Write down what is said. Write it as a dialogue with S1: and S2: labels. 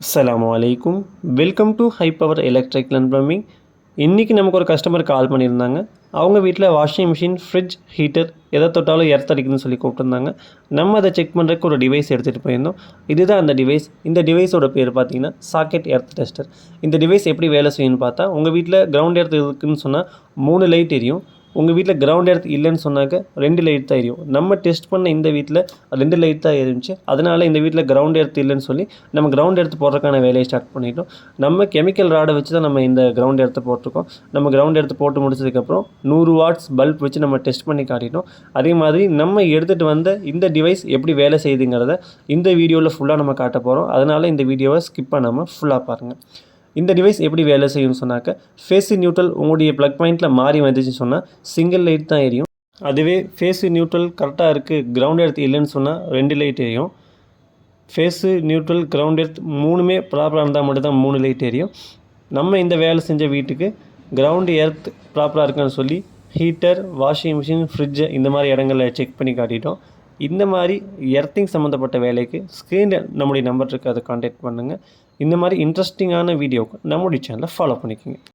S1: அஸ்ஸலாமு அலைக்கும். Welcome to high power electrical and plumbing. இன்றைக்கி நமக்கு ஒரு கஸ்டமர் கால் பண்ணியிருந்தாங்க. அவங்க வீட்டில் வாஷிங் மிஷின், ஃப்ரிட்ஜ், ஹீட்டர் எதை தொட்டாலும் எர்த் அடிக்குதுன்னு சொல்லி கூப்பிட்டுருந்தாங்க. நம்ம அதை செக் பண்ணுறதுக்கு ஒரு டிவைஸ் எடுத்துகிட்டு போயிருந்தோம். இதுதான் அந்த டிவைஸ். இந்த டிவைஸோட பேர் பார்த்தீங்கன்னா சாக்கெட் எர்த் டெஸ்டர். இந்த டிவைஸ் எப்படி வேலை செய்யும்னு பார்த்தா, உங்கள் வீட்டில் கிரவுண்ட் எர்த் இருக்குதுன்னு சொன்னால் 3 லைட் எரியும். உங்கள் வீட்டில் கிரவுண்ட் எர்த் இல்லைன்னு சொன்னாக்க 2 லைட் தான் எரியும். நம்ம டெஸ்ட் பண்ண இந்த வீட்டில் 2 லைட் தான் எரிஞ்சிச்சு. அதனால் இந்த வீட்டில் கிரவுண்ட் எர்த் இல்லைன்னு சொல்லி நம்ம கிரவுண்ட் எர்த் போடுறதுக்கான வேலையை ஸ்டார்ட் பண்ணிட்டோம். நம்ம கெமிக்கல் ராடை வச்சு தான் நம்ம இந்த கிரவுண்ட் எர்த்தை போட்டிருக்கோம். நம்ம கிரவுண்ட் எர்த்து போட்டு முடிச்சதுக்கப்புறம் 100 வாட்ஸ் பல்ப் வச்சு நம்ம டெஸ்ட் பண்ணி காட்டிட்டோம். அதே மாதிரி நம்ம எடுத்துகிட்டு வந்த இந்த டிவைஸ் எப்படி வேலை செய்யுதுங்கிறத இந்த வீடியோவில் ஃபுல்லாக நம்ம காட்ட போகிறோம். அதனால் இந்த வீடியோவை ஸ்கிப் பண்ணாமல் ஃபுல்லாக பாருங்கள். இந்த டிவைஸ் எப்படி வேலை செய்யும்னு சொன்னாக்க, ஃபேஸு நியூட்ரல் உங்களுடைய ப்ளக் பாயிண்ட்டில் மாறி வந்துச்சுன்னு சொன்னால் சிங்கிள் லைட் தான் எரியும். அதுவே ஃபேஸு நியூட்ரல் கரெக்டாக இருக்குது, கிரவுண்ட் எர்த் இல்லைன்னு சொன்னால் 2 லைட் எரியும். ஃபேஸு நியூட்ரல் கிரவுண்ட் எர்த் 3மே ப்ராப்பராக இருந்தால் மட்டும்தான் 3 லைட் எரியும். நம்ம இந்த வேலை செஞ்ச வீட்டுக்கு கிரவுண்ட் எர்த் ப்ராப்பராக இருக்குன்னு சொல்லி ஹீட்டர், வாஷிங் மிஷின், ஃப்ரிட்ஜு இந்த மாதிரி இடங்களில் செக் பண்ணி காட்டிட்டோம். இந்த மாதிரி எர்த்திங் சம்மந்தப்பட்ட வேலைக்கு ஸ்க்ரீனில் நம்முடைய நம்பர் இருக்குது, அதை கான்டாக்ட் பண்ணுங்கள். இந்த மாதிரி இன்ட்ரெஸ்டிங்கான வீடியோவுக்கு நம்முடைய சேனலை ஃபாலோ பண்ணிக்கோங்க.